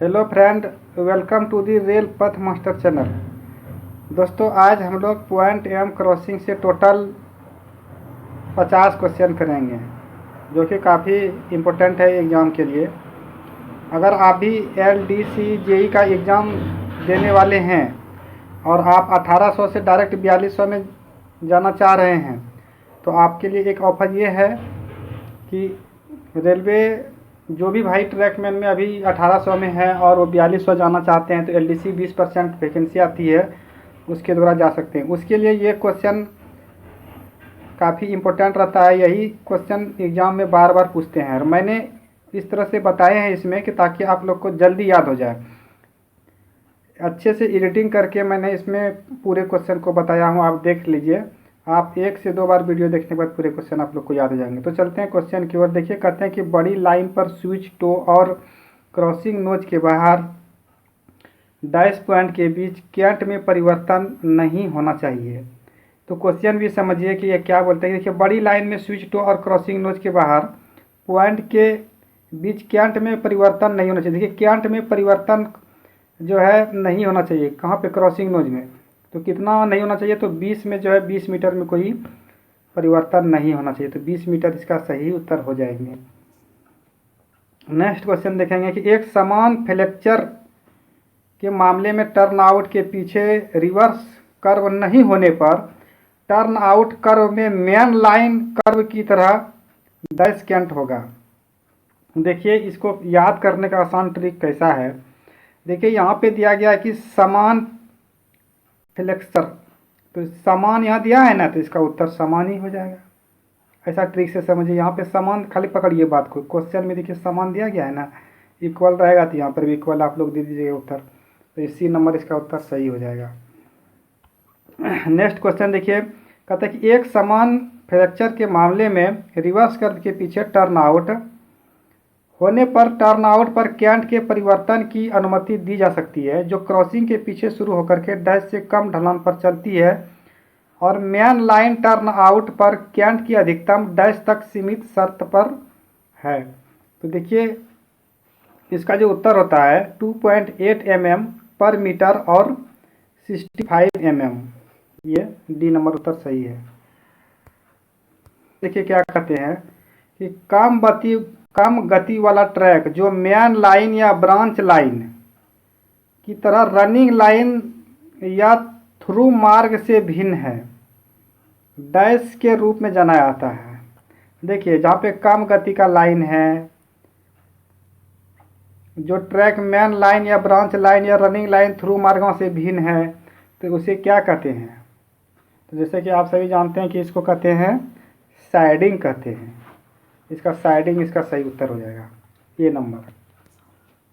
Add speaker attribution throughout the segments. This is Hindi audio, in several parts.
Speaker 1: Hello friend, welcome to the rail Path master channel. दोस्तों, आज हम लोग पॉइंट एम क्रॉसिंग से टोटल 50 क्वेश्चन करेंगे, जो कि काफ़ी इम्पोर्टेंट है एग्ज़ाम के लिए। अगर आप भी एल डी सी जे ई का एग्ज़ाम देने वाले हैं और आप 1800 से डायरेक्ट 4200 में जाना चाह रहे हैं, तो आपके लिए एक ऑफ़र ये है कि रेलवे जो भी भाई ट्रैकमैन में अभी 1800 में है और वो 4200 जाना चाहते हैं, तो एलडीसी 20% वैकेंसी आती है, उसके द्वारा जा सकते हैं। उसके लिए ये क्वेश्चन काफ़ी इम्पोर्टेंट रहता है। यही क्वेश्चन एग्ज़ाम में बार बार पूछते हैं और मैंने इस तरह से बताए हैं इसमें कि ताकि आप लोग को जल्दी याद हो जाए। अच्छे से एडिटिंग करके मैंने इसमें पूरे क्वेश्चन को बताया हूँ, आप देख लीजिए। आप 1 से 2 बार वीडियो देखने के बाद पूरे क्वेश्चन आप लोग को याद हो जाएंगे। तो चलते हैं क्वेश्चन की ओर। देखिए, कहते हैं कि बड़ी लाइन पर स्विच टो और क्रॉसिंग नोच के बाहर डैश पॉइंट के बीच कैंट में परिवर्तन नहीं होना चाहिए। तो क्वेश्चन भी समझिए कि ये क्या बोलते हैं। देखिए, बड़ी लाइन में स्विच टो और क्रॉसिंग नोच के बाहर पॉइंट के बीच कैंट में परिवर्तन नहीं होना चाहिए। देखिए, कैंट में परिवर्तन जो है नहीं होना चाहिए। कहाँ पे? क्रॉसिंग नोज में। तो कितना नहीं होना चाहिए? तो 20 में जो है 20 मीटर में कोई परिवर्तन नहीं होना चाहिए। तो 20 मीटर इसका सही उत्तर हो जाएंगे। नेक्स्ट क्वेश्चन देखेंगे कि एक समान फ्लेक्चर के मामले में टर्न आउट के पीछे रिवर्स कर्व नहीं होने पर टर्न आउट कर्व में मेन लाइन कर्व की तरह डैश कैंट होगा। देखिए, इसको याद करने का आसान ट्रिक कैसा है। देखिए, यहाँ पे दिया गया है कि समान फ्लेक्सर, तो समान यहाँ दिया है ना, तो इसका उत्तर समान ही हो जाएगा। ऐसा ट्रिक से समझिए। यहाँ पे समान खाली पकड़िए बात को। क्वेश्चन में देखिए समान दिया गया है ना, इक्वल रहेगा, तो यहाँ पर भी इक्वल आप लोग दे दीजिएगा उत्तर। तो इसी नंबर इसका उत्तर सही हो जाएगा। नेक्स्ट क्वेश्चन देखिए, कहता है कि एक समान फ्रैक्चर के मामले में रिवर्स कर्व के पीछे टर्न आउट होने पर टर्न आउट पर कैंट के परिवर्तन की अनुमति दी जा सकती है, जो क्रॉसिंग के पीछे शुरू होकर के डैश से कम ढलान पर चलती है और मेन लाइन टर्न आउट पर कैंट की अधिकतम डैश तक सीमित शर्त पर है। तो देखिए, इसका जो उत्तर होता है 2.8 mm पर मीटर और 65 mm। ये डी नंबर उत्तर सही है। देखिए, क्या कहते हैं कि कम गति वाला ट्रैक जो मेन लाइन या ब्रांच लाइन की तरह रनिंग लाइन या थ्रू मार्ग से भिन्न है, डैश के रूप में जाना जाता है। देखिए, जहाँ पे कम गति का लाइन है, जो ट्रैक मेन लाइन या ब्रांच लाइन या रनिंग लाइन थ्रू मार्गों से भिन्न है, तो उसे क्या कहते हैं? तो जैसे कि आप सभी जानते हैं कि इसको कहते हैं साइडिंग कहते हैं। इसका साइडिंग इसका सही उत्तर हो जाएगा, ये नंबर।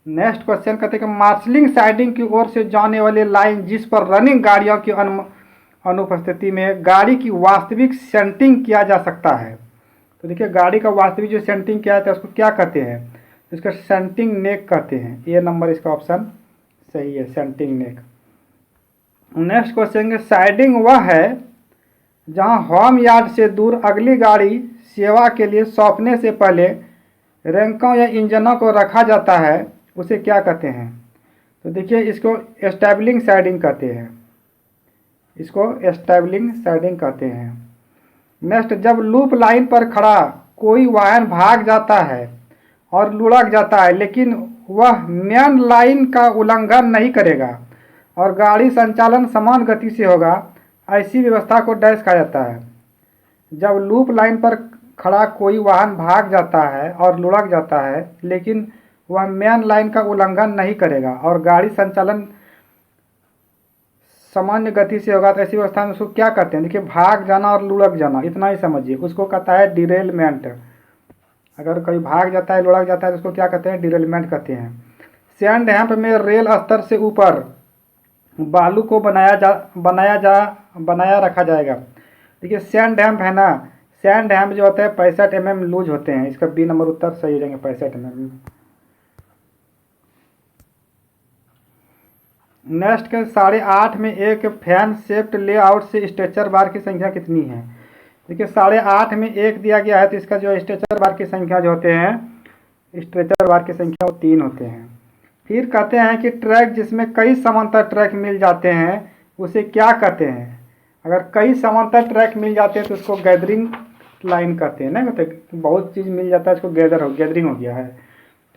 Speaker 1: नेक्स्ट क्वेश्चन कहते हैं कि मार्शलिंग साइडिंग की ओर से जाने वाली लाइन जिस पर रनिंग गाड़ियों की अनुपस्थिति में गाड़ी की वास्तविक सेंटिंग किया जा सकता है। तो देखिए, गाड़ी का वास्तविक जो सेंटिंग किया जाता है उसको क्या कहते हैं? इसका सेंटिंग नेक कहते हैं। ये नंबर इसका ऑप्शन सही है, सेंटिंग नेक। नेक्स्ट क्वेश्चन है, साइडिंग वह है जहां होम यार्ड से दूर अगली गाड़ी सेवा के लिए सौंपने से पहले रैंकों या इंजनों को रखा जाता है, उसे क्या कहते हैं? तो देखिए, इसको एस्टैबलिंग साइडिंग कहते हैं। इसको एस्टैबलिंग साइडिंग कहते हैं। नेक्स्ट, जब लूप लाइन पर खड़ा कोई वाहन भाग जाता है और लुढ़क जाता है, लेकिन वह मेन लाइन का उल्लंघन नहीं करेगा और गाड़ी संचालन समान गति से होगा, ऐसी व्यवस्था को डैश कहा जाता है। जब लूप लाइन पर खड़ा कोई वाहन भाग जाता है और लुढ़क जाता है, लेकिन वह मेन लाइन का उल्लंघन नहीं करेगा और गाड़ी संचालन सामान्य गति से होगा, तो ऐसी व्यवस्था में उसको क्या कहते हैं? देखिए, भाग जाना और लुढ़क जाना, इतना ही समझिए। उसको कहता है डिरेलमेंट। अगर कोई भाग जाता है, लुढ़क जाता है, तो उसको क्या कहते हैं? डिरेलमेंट कहते हैं। सैंड हैम्प में रेल स्तर से ऊपर बालू को बनाया रखा जाएगा। देखिए, सैंड हैम्प है ना, सैंड हैम्प जो होता है 65 mm लूज होते हैं। इसका बी नंबर उत्तर सही हो जाएंगे, 65 mm। नेक्स्ट के 8.5 में एक फैन शेप्ड लेआउट से स्ट्रेचर बार की संख्या कितनी है? देखिए, 8.5 में एक दिया गया है, तो इसका जो स्ट्रेचर बार की संख्या जो होते हैं, स्ट्रेचर बार की संख्या वो 3 होते हैं। फिर कहते हैं कि ट्रैक जिसमें कई समांतर ट्रैक मिल जाते हैं उसे क्या कहते हैं। अगर कई समांतर ट्रैक मिल जाते हैं तो उसको गैदरिंग लाइन कहते हैं ना, मतलब बहुत चीज़ मिल जाता है इसको गैदरिंग हो गया है।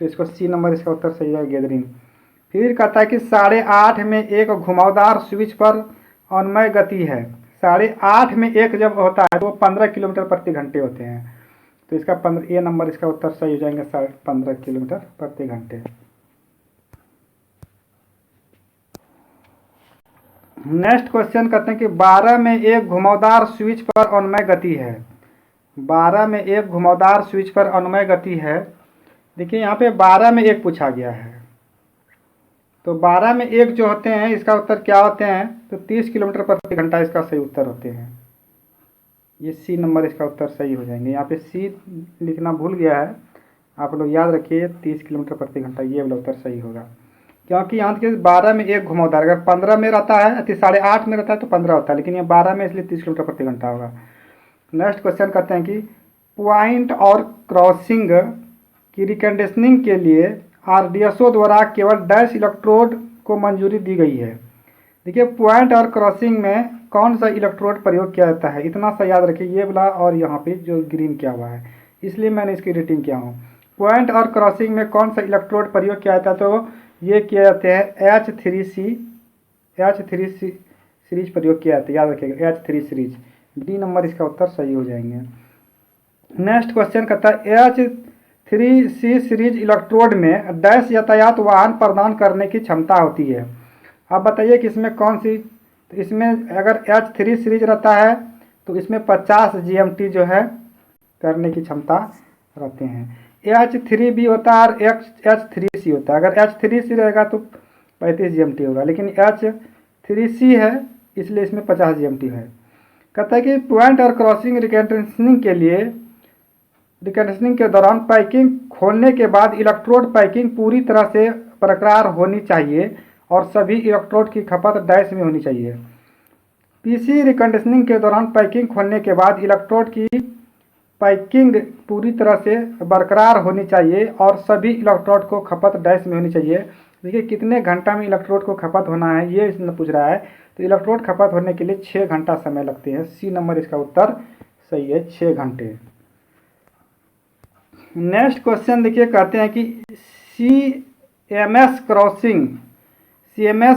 Speaker 1: तो इसको सी नंबर इसका उत्तर सही है, गैदरिंग। फिर कहता है कि 8:30 में एक घुमावदार स्विच पर अनुमेय गति है। 8:30 में एक जब होता है तो 15 किलोमीटर प्रति घंटे होते हैं। तो इसका 15 ए नंबर इसका उत्तर सही हो जाएंगे, 15 किलोमीटर प्रति घंटे। नेक्स्ट क्वेश्चन कहते हैं कि 12 में एक घुमावदार स्विच पर अनुमेय गति है। 12 में एक घुमावदार स्विच पर अनुमेय गति है। देखिए यहाँ पे 12 में एक पूछा गया है, तो 12 में एक जो होते हैं इसका उत्तर क्या होते हैं, तो 30 किलोमीटर प्रति घंटा इसका सही उत्तर होते हैं। ये सी नंबर इसका उत्तर सही हो जाएंगे। यहाँ पे सी लिखना भूल गया है, आप लोग याद रखिए 30 किलोमीटर प्रति घंटा, ये वाला उत्तर सही होगा। क्योंकि यहाँ के 12 में एक घुमावदार, अगर 15 में रहता है 8:30 में रहता है तो 15 होता है, लेकिन ये 12 में इसलिए 30 किलोमीटर प्रति घंटा होगा। नेक्स्ट क्वेश्चन कहते हैं कि पॉइंट और क्रॉसिंग की रिकंडीशनिंग के लिए आरडीएसओ द्वारा केवल डैश इलेक्ट्रोड को मंजूरी दी गई है। देखिए पॉइंट और क्रॉसिंग में कौन सा इलेक्ट्रोड प्रयोग किया जाता है, इतना सा याद रखिए, ये वाला और यहाँ पे जो ग्रीन किया हुआ है, इसलिए मैंने इसकी रेटिंग किया हूँ। पॉइंट और क्रॉसिंग में कौन सा इलेक्ट्रोड प्रयोग किया जाता है, तो ये किया जाते हैं H3 सीरीज प्रयोग किया जाता है, याद रखिएगा H3 सीरीज। डी नंबर इसका उत्तर सही हो जाएंगे। नेक्स्ट क्वेश्चन कहता है H3C सीरीज इलेक्ट्रोड में डैश यातायात वाहन प्रदान करने की क्षमता होती है। अब बताइए कि इसमें कौन सी, तो इसमें अगर H3 सीरीज रहता है तो इसमें 50 GMT जो है करने की क्षमता रहते हैं। H3B होता है और H3C होता है। अगर H3C रहेगा तो 35 GMT होगा, लेकिन H3C है इसलिए इसमें 50 GMT है। कहता है कि पॉइंट और क्रॉसिंग रिकंडीशनिंग के दौरान पैकिंग खोलने के बाद इलेक्ट्रोड पैकिंग पूरी तरह से बरकरार होनी चाहिए और सभी इलेक्ट्रोड की खपत डैश में होनी चाहिए। पीसी रिकंडीशनिंग के दौरान पैकिंग खोलने के बाद इलेक्ट्रोड की पैकिंग पूरी तरह से बरकरार होनी चाहिए और सभी इलेक्ट्रोड को खपत डैश में होनी चाहिए। देखिए कितने घंटा में इलेक्ट्रोड को खपत होना है ये इसने पूछ रहा है, तो इलेक्ट्रोड खपत होने के लिए 6 घंटा समय लगते हैं। सी नंबर इसका उत्तर सही है, 6 घंटे। नेक्स्ट क्वेश्चन देखिए, कहते हैं कि सीएमएस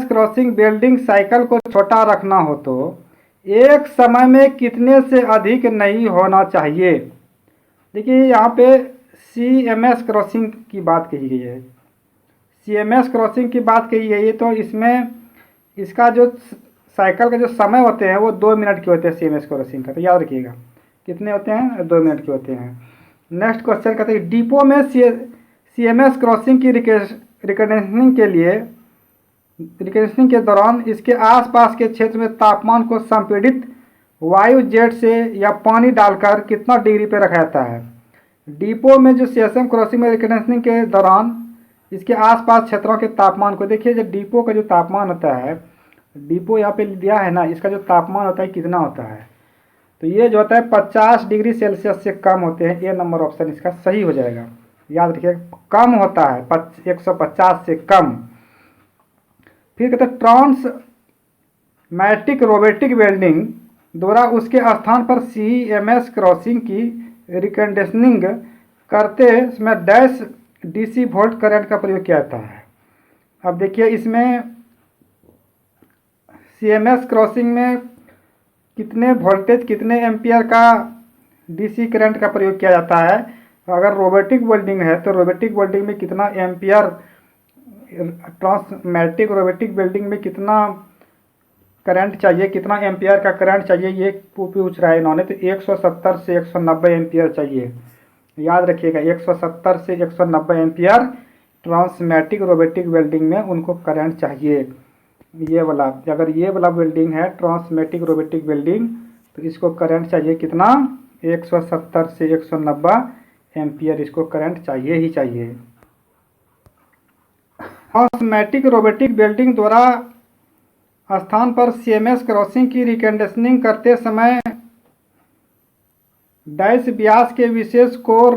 Speaker 1: क्रॉसिंग वेल्डिंग साइकिल को छोटा रखना हो तो एक समय में कितने से अधिक नहीं होना चाहिए। देखिए यहाँ पे सीएमएस क्रॉसिंग की बात कही गई है, सीएमएस क्रॉसिंग की बात कही गई है, तो इसमें इसका जो साइकिल का जो समय होते हैं वो 2 मिनट के होते हैं सीएमएस क्रॉसिंग का, तो याद रखिएगा कितने होते हैं, 2 मिनट के होते हैं। नेक्स्ट क्वेश्चन कहते हैं डिपो में सीएमएस क्रॉसिंग की रिकंडीशनिंग के दौरान इसके आसपास के क्षेत्र में तापमान को संपीड़ित वायु जेट से या पानी डालकर कितना डिग्री पर रखा जाता है। डिपो में जो सीएमएस क्रॉसिंग में रिकंडीशनिंग के दौरान इसके आसपास क्षेत्रों के तापमान को देखिए, जो डिपो का जो तापमान होता है, डिपो यहाँ पे दिया है ना, इसका जो तापमान होता है कितना होता है, तो ये जो होता है 50 डिग्री सेल्सियस से कम होते हैं। ए नंबर ऑप्शन इसका सही हो जाएगा, याद रखिए कम होता है 150 से कम। फिर कहते हैं ट्रांसमैटिक रोबोटिक वेल्डिंग द्वारा उसके स्थान पर सीएमएस क्रॉसिंग की रिकंडीशनिंग करते समय डैश डीसी वोल्ट करंट का प्रयोग किया जाता है। अब देखिए इसमें सीएमएस क्रॉसिंग में कितने वोल्टेज कितने एम्पियर का डीसी करंट का प्रयोग किया जाता है। अगर रोबोटिक वेल्डिंग है तो रोबोटिक वेल्डिंग में कितना एम्पियर, ट्रांसमैटिक रोबोटिक वेल्डिंग में कितना करंट चाहिए, कितना एम्पियर का करंट चाहिए, ये पूछ रहा है इन्होंने, तो 170 से 190 एम्पियर चाहिए। याद रखिएगा 170 से 190 एम्पियर ट्रांसमैटिक रोबोटिक वेल्डिंग में उनको करंट चाहिए। ये वाला, अगर ये वाला वेल्डिंग है ट्रांसमैटिक रोबोटिक वेल्डिंग, तो इसको करंट चाहिए कितना, 170 से 190 एम्पियर इसको करंट चाहिए ही चाहिए। ट्रांसमैटिक रोबोटिक वेल्डिंग द्वारा स्थान पर सीएमएस क्रॉसिंग की रिकंडीशनिंग करते समय डैश व्यास के विशेष कोर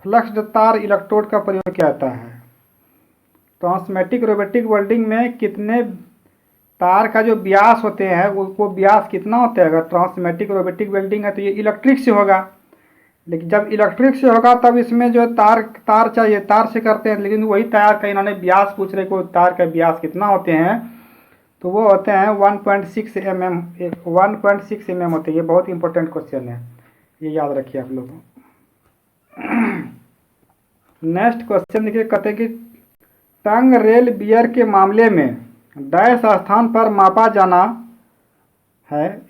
Speaker 1: फ्लक्स्ड तार इलेक्ट्रोड का प्रयोग किया जाता है। ट्रांसमेटिक रोबोटिक वेल्डिंग में कितने तार का जो व्यास होते हैं वो व्यास कितना होता है? अगर ट्रांसमेटिक रोबोटिक वेल्डिंग है तो ये इलेक्ट्रिक से होगा, लेकिन जब इलेक्ट्रिक से होगा तब इसमें जो तार चाहिए, तार से करते हैं, लेकिन वही तार का इन्होंने व्यास पूछ रहे को तार का व्यास कितना होते हैं, तो वो होते हैं 1.6 mm, 1.6 mm होते हैं। ये बहुत इंपॉर्टेंट क्वेश्चन है, ये याद रखिए आप लोग। नेक्स्ट क्वेश्चन देखिए, कहते हैं कि टंग रेल बियर के मामले में डैश स्थान पर मापा जाना है,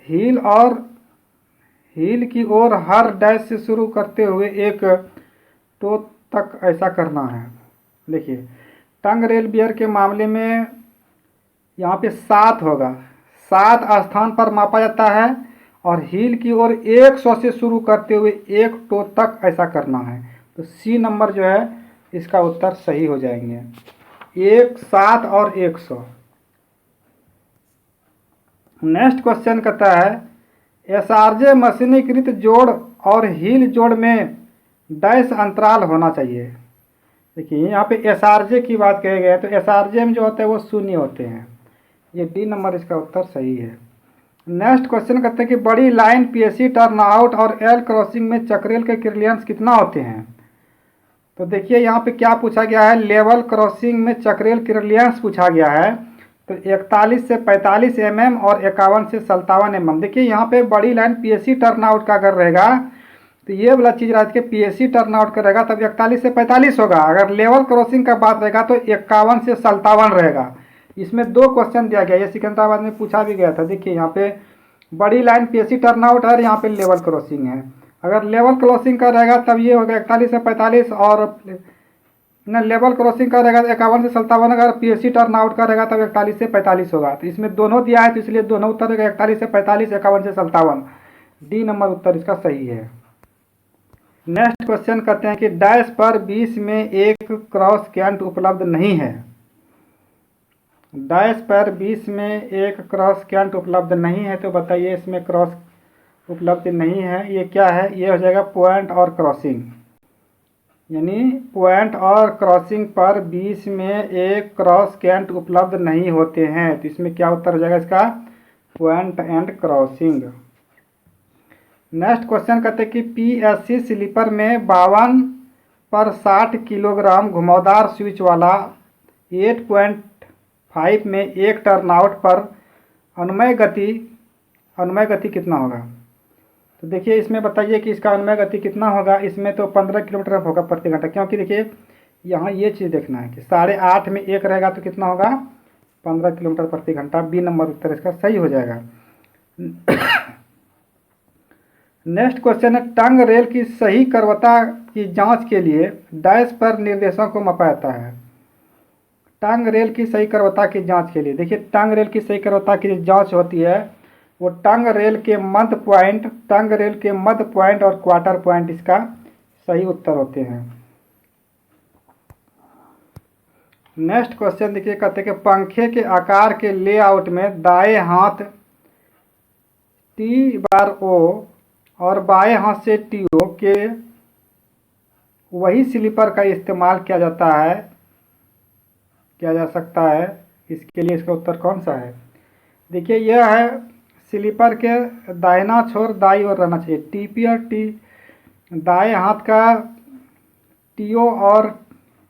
Speaker 1: हील की ओर हर डैश से शुरू करते हुए एक टो तक ऐसा करना है। देखिए टंग रेल बियर के मामले में यहाँ पे 7 होगा, 7 स्थान पर मापा जाता है और हील की ओर 100 से शुरू करते हुए एक टो तक ऐसा करना है। तो सी नंबर जो है इसका उत्तर सही हो जाएंगे, 7 और 100। नेक्स्ट क्वेश्चन कहता है एसआरजे मशीनीकृत जोड़ और हील जोड़ में डैश अंतराल होना चाहिए। देखिए यहाँ पे एसआरजे की बात कही गई है, तो एसआरजे में जो होते हैं वो शून्य होते हैं, ये डी नंबर इसका उत्तर सही है। नेक्स्ट क्वेश्चन कहते हैं कि बड़ी लाइन पीएससी टर्न आउट और एल क्रॉसिंग में चक्रेल के क्लियरेंस कितना होते हैं? तो देखिए यहाँ पे क्या पूछा गया है, लेवल क्रॉसिंग में चक्रेल क्लियरेंस पूछा गया है, तो 41 से 45 mm और 51 से 57 mm। देखिए यहाँ पे बड़ी लाइन पीएससी टर्न आउट का अगर रहेगा तो ये वाला चीज़ रहा कि पीएससी टर्न आउट का रहेगा तब 41 से 45 होगा। अगर लेवल क्रॉसिंग का बात रहेगा तो 51 से 57 रहेगा। इसमें 2 क्वेश्चन दिया गया, ये सिकंदराबाद में पूछा भी गया था। देखिए यहाँ पे बड़ी लाइन पीएससी टर्न आउट है, यहाँ पे लेवल क्रॉसिंग है। अगर लेवल क्रॉसिंग का रहेगा तब ये होगा 41 से 45 और न लेवल क्रॉसिंग का रहेगा 51 से 57। अगर पीएससी टर्न आउट का रहेगा तब 41 से 45 होगा। तो इसमें दोनों दिया है तो इसलिए दोनों उत्तर रहेगा 41 से 45, 51 से 57। डी नंबर उत्तर इसका सही है। नेक्स्ट क्वेश्चन कहते हैं कि डैश पर 20 में एक क्रॉस कैंट उपलब्ध नहीं है। डैश पर 20 में एक क्रॉस कैंट उपलब्ध नहीं है, तो बताइए इसमें क्रॉस उपलब्ध नहीं है ये क्या है? ये हो जाएगा पॉइंट और क्रॉसिंग, यानी पॉइंट और क्रॉसिंग पर 20 में एक क्रॉस कैंट उपलब्ध नहीं होते हैं। तो इसमें क्या उत्तर हो जाएगा इसका? Point and crossing. Next question कहते हैं कि पीएससी स्लीपर में 52 पर 60 किलोग्राम घुमावदार स्विच वाला 8.5 में एक टर्नआउट पर अनुमेय गति कितना होगा? तो देखिए इसमें बताइए कि इसका अनुमेय गति कितना होगा। इसमें तो 15 किलोमीटर होगा प्रति घंटा, क्योंकि देखिए यहाँ ये चीज़ देखना है कि 8.5 में एक रहेगा तो कितना होगा? 15 किलोमीटर प्रति घंटा। बी नंबर उत्तर इसका सही हो जाएगा। नेक्स्ट क्वेश्चन है टंग रेल की सही कर्वता की जांच के लिए डैश पर निर्देशों को मापा जाता है। टंग रेल की सही कर्वता की जांच के लिए देखिए टंग रेल की सही कर्वता की जांच होती है वो टंग रेल के मध्य पॉइंट और क्वार्टर पॉइंट इसका सही उत्तर होते हैं। नेक्स्ट क्वेश्चन देखिए कहते हैं कि पंखे के आकार के लेआउट में दाएं हाथ T/O और बाएं हाथ से TO के वही स्लीपर का इस्तेमाल किया जा सकता है। इसके लिए इसका उत्तर कौन सा है? देखिए यह है स्लीपर के दाहिना छोर दाईं ओर रहना चाहिए। TP और दाएं हाथ का TO और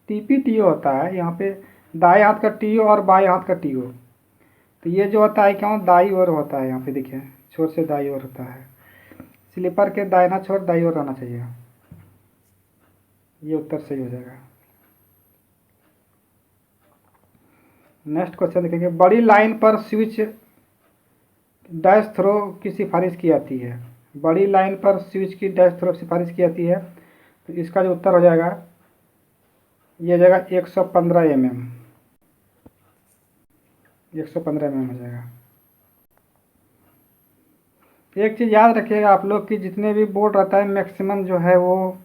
Speaker 1: TP TO होता है। यहाँ पे दाएं हाथ का TO और बाएं हाथ का TO, तो ये जो होता है क्यों दाईं ओर होता है। यहाँ पे देखिए छोर से दाईं ओर होता है। स्लीपर के दाहिना छोर दाईं ओर रहना चाहिए, ये उत्तर सही हो जाएगा। नेक्स्ट क्वेश्चन देखेंगे बड़ी लाइन पर स्विच डैश थ्रो की सिफारिश की जाती है। बड़ी लाइन पर स्विच की डैश थ्रो सिफारिश की जाती है, तो इसका जो उत्तर हो जाएगा ये हो जाएगा 115 mm। 115 mm हो जाएगा। एक चीज़ याद रखिएगा आप लोग कि जितने भी बोर्ड रहता है मैक्सिमम जो है वो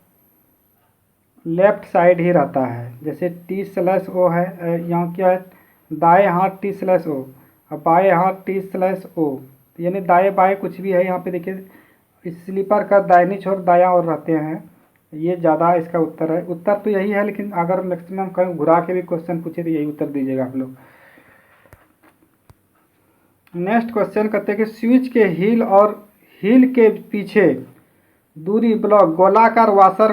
Speaker 1: लेफ्ट साइड ही रहता है। जैसे T/O है, यहाँ क्या है दाएं हाथ T/O और बाएं हाथ T/O, यानी दाएं बाएं कुछ भी है। यहाँ पे देखिए इस स्लीपर का दाहिनी छोर दायां ओर रहते हैं ये ज़्यादा इसका उत्तर है। उत्तर तो यही है, लेकिन अगर मैक्सिमम कहीं घुरा के भी क्वेश्चन पूछे तो यही उत्तर दीजिएगा आप लोग। नेक्स्ट क्वेश्चन कहते हैं कि स्विच के हील और हील के पीछे दूरी ब्लॉक गोलाकार वाशर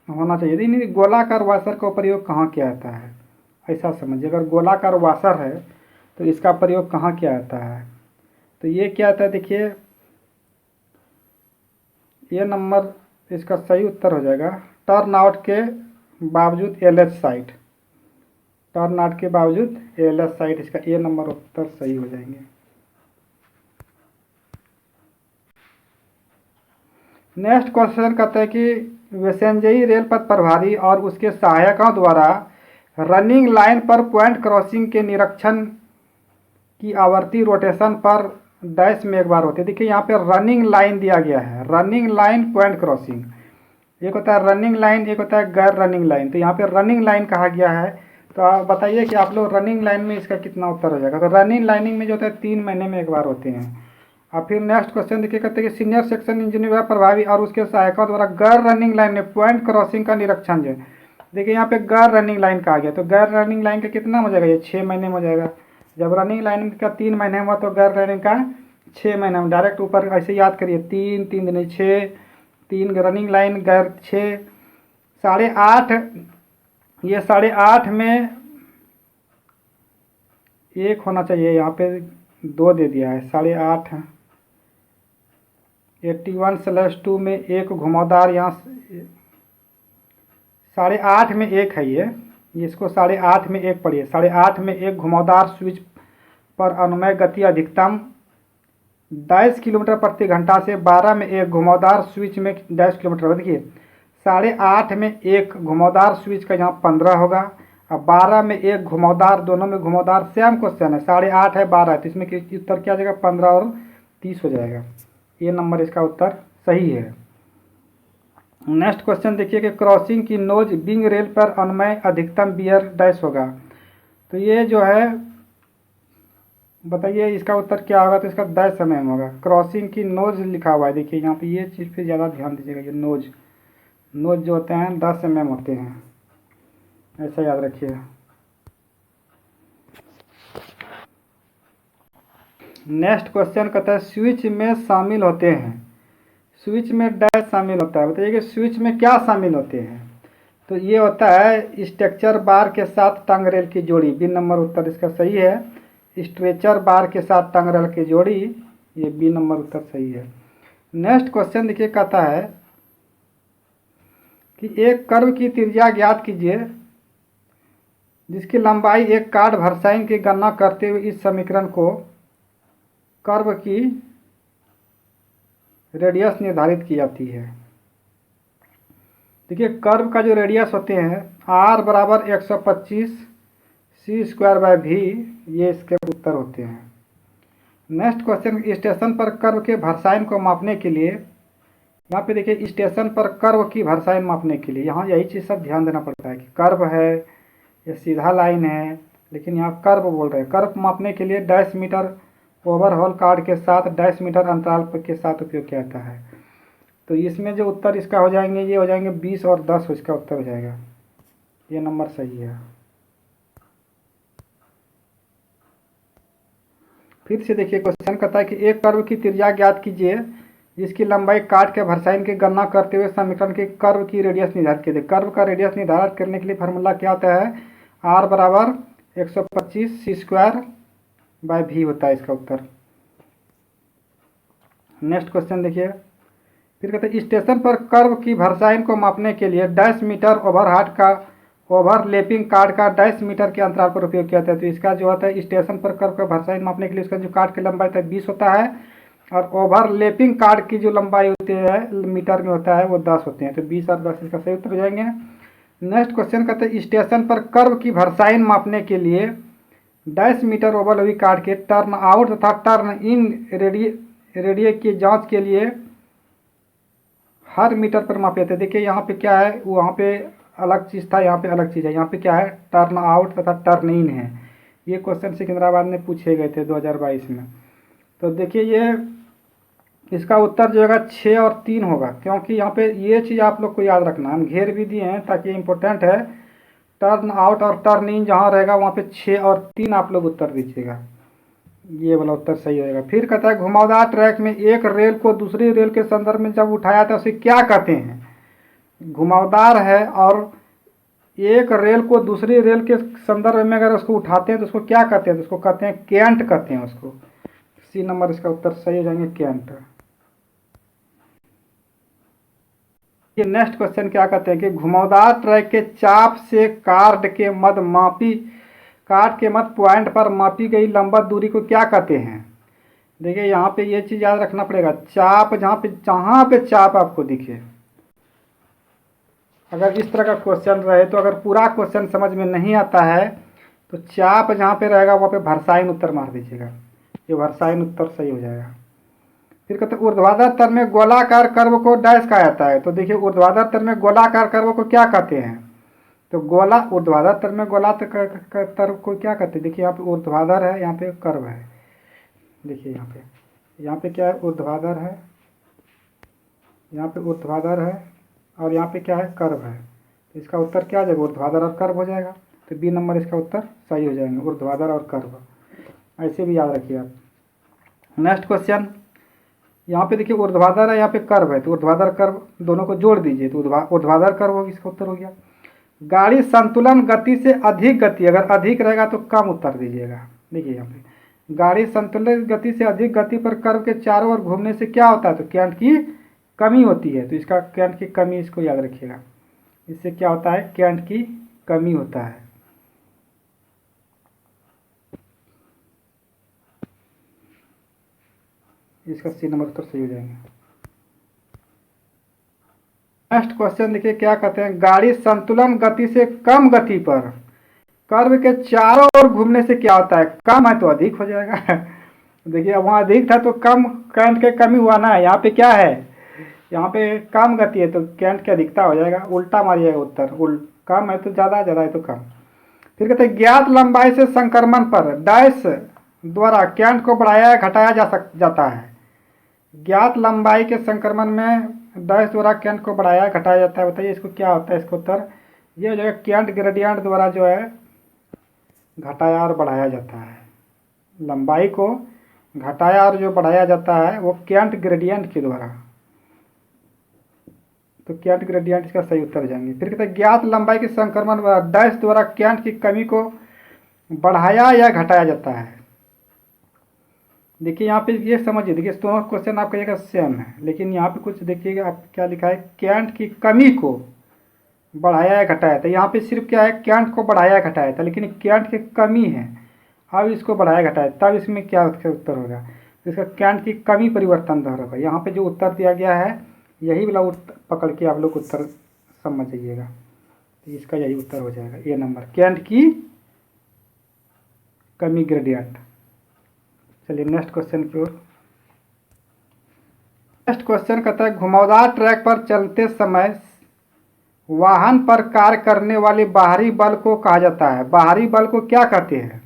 Speaker 1: होना चाहिए। नहीं, गोलाकार वाशर का प्रयोग कहाँ किया जाता है, ऐसा समझिए। अगर गोलाकार वाशर है तो इसका प्रयोग कहाँ किया जाता है, तो ये क्या आता है, देखिए ये नंबर इसका सही उत्तर हो जाएगा। टर्न आउट के बावजूद एलएच साइट, टर्न आउट के बावजूद एलएच साइट, इसका ए नंबर उत्तर सही हो जाएंगे। नेक्स्ट क्वेश्चन कहते हैं कि वैसेंजई रेल पथ प्रभारी और उसके सहायकों द्वारा रनिंग लाइन पर पॉइंट क्रॉसिंग के निरीक्षण की आवर्ती रोटेशन पर डैश में एक बार होती है। देखिए यहाँ पे रनिंग लाइन दिया गया है, रनिंग लाइन पॉइंट क्रॉसिंग, एक होता है रनिंग लाइन, एक होता है गैर रनिंग लाइन। तो यहाँ पे रनिंग लाइन कहा गया है। तो आप बताइए कि आप लोग रनिंग लाइन में इसका कितना उत्तर हो जाएगा। तो रनिंग लाइनिंग में जो होता है 3 महीने में एक बार होते हैं। और फिर नेक्स्ट क्वेश्चन देखिए, कहते हैं कि सीनियर सेक्शन इंजीनियर प्रभावी और उसके सहायकों द्वारा गैर रनिंग लाइन में पॉइंट क्रॉसिंग का निरीक्षण जो देखिए यहाँ पे गैर रनिंग लाइन कहा गया। तो गैर रनिंग लाइन का कितना हो जाएगा, ये 6 महीने में हो जाएगा। जब रनिंग लाइन का 3 महीने हुआ तो गैर रनिंग का 6 महीने में। डायरेक्ट ऊपर ऐसे याद करिए, 3 3 दिन 6, 3 रनिंग लाइन गैर 6, 8.5, ये 8.5 में 1 होना चाहिए, यहाँ पे 2 दे दिया है। 8.5 81/2 में 1 घुमावदार, यहाँ 8.5 में 1 है ये इसको 8.5 में 1 पढ़िए। 8.5 में 1 घुमावदार स्विच पर अनुमेय गति अधिकतम 22 किलोमीटर प्रति घंटा से 12 में 1 घुमावदार स्विच में 22 किलोमीटर। देखिए 8.5 में 1 घुमावदार स्विच का यहाँ 15 होगा, और 12 में 1 घुमावदार, दोनों में घुमावदार सेम क्वेश्चन है। 8.5 है 12 है, तो इसमें उत्तर क्या आ जाएगा, 15 और 30 हो जाएगा। ये नंबर इसका उत्तर सही है। नेक्स्ट क्वेश्चन देखिए कि क्रॉसिंग की नोज बिंग रेल पर अनुमेय अधिकतम बियर डैश होगा। तो ये जो है बताइए इसका उत्तर क्या होगा। तो इसका डैश समय में होगा। क्रॉसिंग की नोज लिखा हुआ है, देखिए यहाँ पे ये चीज़ पे ज़्यादा ध्यान दीजिएगा। ये नोज जो होते हैं 10 mm होते हैं, ऐसा याद रखिए। नेक्स्ट क्वेश्चन कहता है स्विच में शामिल होते हैं, स्विच में डैश शामिल होता है। बताइए कि स्विच में क्या शामिल होते हैं। तो ये होता है स्ट्रक्चर बार के साथ टंग रेल की जोड़ी, बी नंबर उत्तर इसका सही है। स्ट्रेचर बार के साथ टंग रेल की जोड़ी, ये बी नंबर उत्तर सही है। नेक्स्ट क्वेश्चन देखिए, कहता है कि एक कर्व की त्रिज्या ज्ञात कीजिए जिसकी लंबाई एक कार्ड भरसाइन की गणना करते हुए इस समीकरण को कर्व की रेडियस निर्धारित की जाती है। देखिए कर्व का जो रेडियस होते हैं r बराबर 125 c²/v, ये इसके उत्तर होते हैं। नेक्स्ट क्वेश्चन, स्टेशन पर कर्व के भरसाइन को मापने के लिए, यहाँ पे देखिए स्टेशन पर कर्व की भरसाइन मापने के लिए यहाँ यही चीज़ सब ध्यान देना पड़ता है कि कर्व है या सीधा लाइन है, लेकिन यहाँ कर्व बोल रहे हैं। कर्व मापने के लिए डैश मीटर ओवरहॉल कार्ड के साथ डैश मीटर अंतराल के साथ उपयोग किया जाता है। तो इसमें जो उत्तर इसका हो जाएंगे, ये हो जाएंगे 20 और 10 इसका उत्तर हो जाएगा। ये नंबर सही है। फिर से देखिए क्वेश्चन कहता है कि एक कर्व की त्रिज्या ज्ञात कीजिए जिसकी लंबाई काट के भरसाइन की गणना करते हुए समीकरण के कर्व की रेडियस निर्धारित कीजिए। कर्व का रेडियस निर्धारित करने के लिए फार्मूला क्या होता है, r बराबर 125 c²/v होता है इसका उत्तर। नेक्स्ट क्वेश्चन देखिए, फिर कहते हैं स्टेशन पर कर्व की भरसाइन को मापने के लिए डैश मीटर ओवरलैपिंग कार्ड का डैश मीटर के अंतराल पर उपयोग किया जाता है। तो इसका जो होता है स्टेशन पर कर्व का भरसाइन मापने के लिए उसका जो कार्ड की लंबाई होता है 20 होता है, और ओवरलैपिंग कार्ड की जो लंबाई होती है मीटर में होता है वो 10 होते हैं। तो 20 और 10 इसका सही उत्तर हो जाएंगे। नेक्स्ट क्वेश्चन कहते हैं स्टेशन पर कर्व की भरसाइन मापने के लिए डैश मीटर ओवरलैपिंग कार्ड के टर्न आउट तथा टर्न इन रेडियस की जांच के लिए हर मीटर पर मापे जाते हैं। देखिए यहाँ पे क्या है, वहाँ पे अलग चीज़ था, यहाँ पे अलग चीज़ है। यहाँ पे क्या है, टर्न आउट तथा टर्न इन है। ये क्वेश्चन सिकंदराबाद में पूछे गए थे 2022 में। तो देखिए ये इसका उत्तर जो होगा 6 और 3 होगा, क्योंकि यहाँ पे ये चीज़ आप लोग को याद रखना, हम घेर भी दिए हैं ताकि इम्पोर्टेंट है। टर्न आउट और टर्न इन जहाँ रहेगा वहाँ पे 6 और 3 आप लोग उत्तर दीजिएगा, ये वाला उत्तर सही होएगा। फिर कहता है घुमावदार ट्रैक में एक रेल को दूसरी रेल के संदर्भ में जब उठाया था उसे क्या कहते हैं? घुमावदार है और एक रेल को दूसरी रेल के संदर्भ में अगर उसको उठाते हैं तो उसको क्या कहते हैं? तो उसको कहते हैं कैंट कहते हैं उसको। सी नंबर इसका उत्तर सही हो जाएंगे, कैंट। ये नेक्स्ट क्वेश्चन क्या कहते हैं कि घुमावदार ट्रैक के चाप से कार्ड के मध्य पॉइंट पर मापी गई लंबवत दूरी को क्या कहते हैं? देखिए यहाँ पे ये चीज़ याद रखना पड़ेगा, चाप जहाँ पे चाप आपको दिखे, अगर इस तरह का क्वेश्चन रहे तो अगर पूरा क्वेश्चन समझ में नहीं आता है तो चाप जहाँ पे रहेगा वहाँ पे भरसाइन उत्तर मार दीजिएगा, ये भरसाइन उत्तर सही हो जाएगा। फिर कहते हैं ऊर्ध्वाधर तल में गोलाकार कर्व को डैश कहा जाता है। तो देखिए ऊर्ध्वाधर तल में गोलाकार कर्व को क्या कहते हैं? तो ऊर्ध्वाधर तल में गोलाकार को क्या कहते हैं? देखिए यहाँ पे ऊर्ध्वाधर है, यहाँ पे कर्व है। देखिए यहाँ पे क्या है? ऊर्ध्वाधर है, यहाँ पे ऊर्ध्वाधर है और यहाँ पे क्या है? कर्व है। तो इसका उत्तर क्या आ जाएगा? ऊर्ध्वाधर और कर्व हो जाएगा। तो बी नंबर इसका उत्तर सही हो जाएंगे, ऊर्ध्वाधर और कर्व। ऐसे भी याद रखिए आप। नेक्स्ट क्वेश्चन, यहाँ पे देखिए ऊर्ध्वाधर है, यहाँ पे कर्व है, तो ऊर्ध्वाधर कर्व दोनों को जोड़ दीजिए तो ऊर्ध्वाधर कर्व होगी, इसका उत्तर हो गया। गाड़ी संतुलन गति से अधिक गति, अगर अधिक रहेगा तो कम उत्तर दीजिएगा। देखिए यहाँ पे गाड़ी संतुलन गति से अधिक गति पर कर्व के चारों ओर घूमने से क्या होता है? तो कैंट की कमी होती है। तो इसका कैंट की कमी, इसको याद रखिएगा, इससे क्या होता है? कैंट की कमी होता है। इसका सी नंबर उत्तर सही हो जाएंगे। नेक्स्ट क्वेश्चन देखिए क्या कहते हैं, गाड़ी संतुलन गति से कम गति पर कर्व के चारों ओर घूमने से क्या होता है? कम है तो अधिक हो जाएगा। देखिए वहाँ अधिक था तो कम, कैंट के कमी हुआ ना, यहाँ पे क्या है? यहाँ पे कम गति है तो कैंट की अधिकता हो जाएगा, उल्टा मारिएगा उत्तर। कम है तो ज़्यादा, ज़्यादा है तो कम। फिर कहते हैं ज्ञात लंबाई से संक्रमण पर डैश द्वारा कैंट को बढ़ाया घटाया जाता है। ज्ञात लंबाई के संक्रमण में डैश द्वारा कैंट को बढ़ाया घटाया जाता है। बताइए इसको क्या होता है? इसको उत्तर ये हो जाएगा, कैंट ग्रेडियंट द्वारा जो है घटाया और बढ़ाया जाता है। लंबाई को घटाया और जो बढ़ाया जाता है वो कैंट ग्रेडियंट के द्वारा। तो कैंट ग्रेडियंट इसका सही उत्तर जाएंगे। फिर कहते हैं ज्ञात लंबाई के संक्रमण डैश द्वारा कैंट की कमी को बढ़ाया या घटाया जाता है। देखिए यहाँ पे ये समझिए, देखिए दोनों क्वेश्चन आपका जगह सेम है, लेकिन यहाँ पे कुछ देखिएगा आप क्या लिखा है, कैंट की कमी को बढ़ाया या घटाया था। यहाँ पे सिर्फ क्या है? कैंट को बढ़ाया घटाया था, लेकिन कैंट की कमी है, अब इसको बढ़ाया घटाया, तब इसमें क्या उत्तर होगा? इसका कैंट की कमी परिवर्तन दर होगा। यहाँ पे जो उत्तर दिया गया है यही वाला पकड़ के आप लोग उत्तर समझ जाइएगा, तो इसका यही उत्तर हो जाएगा, ए नंबर, कैंट की कमी ग्रेडियंट। चलिए नेक्स्ट क्वेश्चन की ओर। नेक्स्ट क्वेश्चन कहता है घुमावदार ट्रैक पर चलते समय वाहन पर कार्य करने वाले बाहरी बल को कहा जाता है। बाहरी बल को क्या कहते हैं?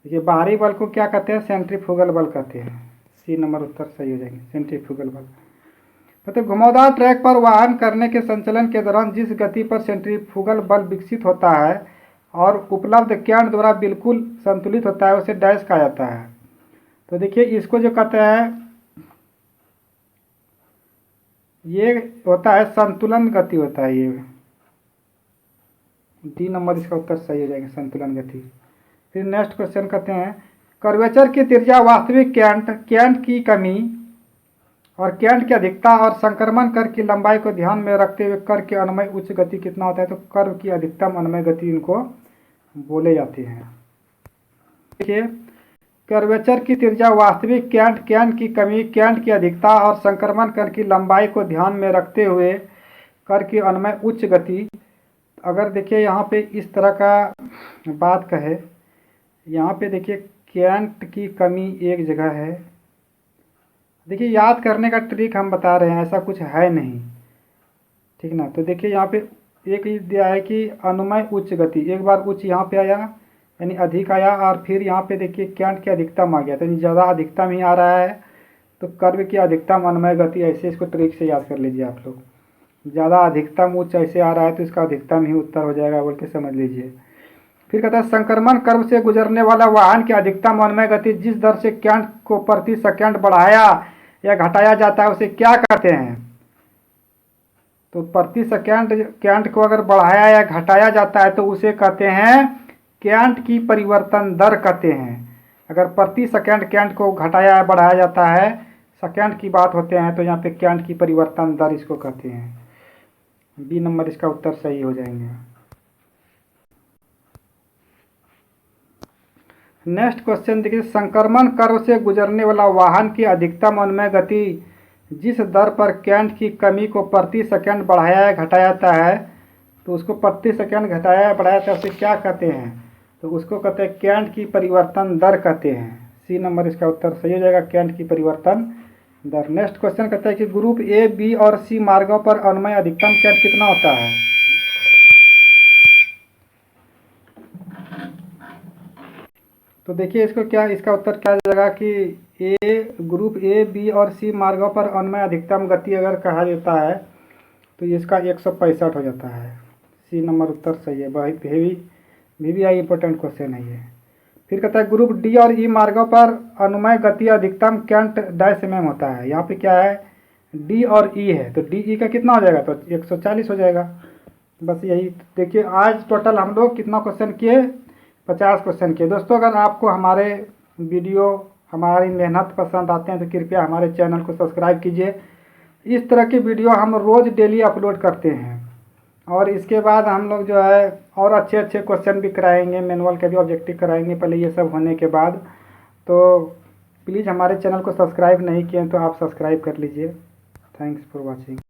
Speaker 1: देखिए बाहरी बल को क्या कहते हैं? सेंट्रीफ्यूगल बल कहते हैं। सी नंबर उत्तर सही हो जाएंगे, सेंट्रीफ्यूगल बल। कहते घुमावदार ट्रैक पर वाहन करने के संचलन के दौरान जिस गति पर सेंट्रीफ्यूगल बल विकसित होता है और उपलब्ध कैंट द्वारा बिल्कुल संतुलित होता है उसे डैश कहा जाता है। तो देखिए इसको जो कहते हैं ये होता है संतुलन गति होता है, ये डी नंबर इसका उत्तर सही हो जाएगा, संतुलन गति। फिर नेक्स्ट क्वेश्चन कहते हैं कर्वेचर की त्रिज्या वास्तविक कैंट की कमी और कैंट की अधिकता और संक्रमण कर की लंबाई को ध्यान में रखते हुए कर के अनुमेय उच्च गति कितना होता है? तो कर्व की अधिकतम अनुमेय गति इनको बोले जाते हैं। देखिए कर्वेचर की त्रिज्या वास्तविक कैंट की कमी, कैंट की अधिकता और संक्रमण कर की लंबाई को ध्यान में रखते हुए कर की अनुमेय उच्च गति। अगर देखिए यहाँ पे इस तरह का बात कहे, यहाँ पे देखिए कैंट की कमी एक जगह है। देखिए याद करने का ट्रिक हम बता रहे हैं, ऐसा कुछ है नहीं, ठीक ना। तो देखिए यहाँ पे एक ही दिया है कि अनुमेय उच्च गति, एक बार उच्च यहाँ पे आया यानी अधिक आया, और फिर यहाँ पे देखिए कैंट की अधिकतम आ गया, तो ज़्यादा अधिकतम ही आ रहा है, तो कर्व की अधिकतम अनुमेय गति, ऐसे इसको ट्रिक से याद कर लीजिए आप लोग। ज़्यादा अधिकतम उच्च ऐसे आ रहा है तो इसका अधिकतम ही उत्तर हो जाएगा बोल के समझ लीजिए। फिर कहता है संक्रमण कर्व से गुजरने वाला वाहन की अधिकतम अनुमेय गति जिस दर से कैंट को प्रति सेकंड बढ़ाया या घटाया जाता है उसे क्या कहते हैं? तो प्रति सेकंड कैंट को अगर बढ़ाया या घटाया जाता है तो उसे कहते हैं कैंट की परिवर्तन दर कहते हैं। अगर प्रति सेकंड कैंट को घटाया या बढ़ाया जाता है, सेकंड की बात होते हैं, तो यहाँ पे कैंट की परिवर्तन दर इसको कहते हैं। बी नंबर इसका उत्तर सही हो जाएंगे। नेक्स्ट क्वेश्चन देखिए, संक्रमण कर्व से गुजरने वाला वाहन की अधिकतम अनुमेय गति जिस दर पर कैंट की कमी को प्रति सेकंड बढ़ाया या घटाया जाता है, तो उसको प्रति सेकंड घटाया या बढ़ाया जाता है उसे क्या कहते हैं? तो उसको कहते हैं कैंट की परिवर्तन दर कहते हैं। सी नंबर इसका उत्तर सही हो जाएगा, कैंट की परिवर्तन दर। नेक्स्ट क्वेश्चन कहता है कि ग्रुप ए, बी और सी मार्गों पर अनुमेय अधिकतम कैंट कितना होता है? तो देखिए इसको क्या, इसका उत्तर क्या आ जाएगा कि ग्रुप ए, बी और सी मार्गों पर अनुमेय अधिकतम गति अगर कहा जाता है तो इसका 165 हो जाता है। सी नंबर उत्तर सही है। भी आई इंपॉर्टेंट क्वेश्चन है ये। फिर कहता है ग्रुप डी और ई मार्गों पर अनुमेय गति अधिकतम कैंट डैश एम होता है। यहाँ पे क्या है, डी और ई है, तो डी ई का कितना हो जाएगा? तो 140 हो जाएगा। बस यही। देखिए आज टोटल हम लोग कितना क्वेश्चन किए? 50 क्वेश्चन किए। दोस्तों अगर आपको हमारे वीडियो, हमारी मेहनत पसंद आते हैं तो कृपया हमारे चैनल को सब्सक्राइब कीजिए। इस तरह की वीडियो हम रोज़ डेली अपलोड करते हैं। और इसके बाद हम लोग जो है और अच्छे अच्छे क्वेश्चन भी कराएंगे, मैनुअल के भी ऑब्जेक्टिव कराएंगे पहले ये सब होने के बाद। तो प्लीज़ हमारे चैनल को सब्सक्राइब नहीं किए तो आप सब्सक्राइब कर लीजिए। Thanks for watching.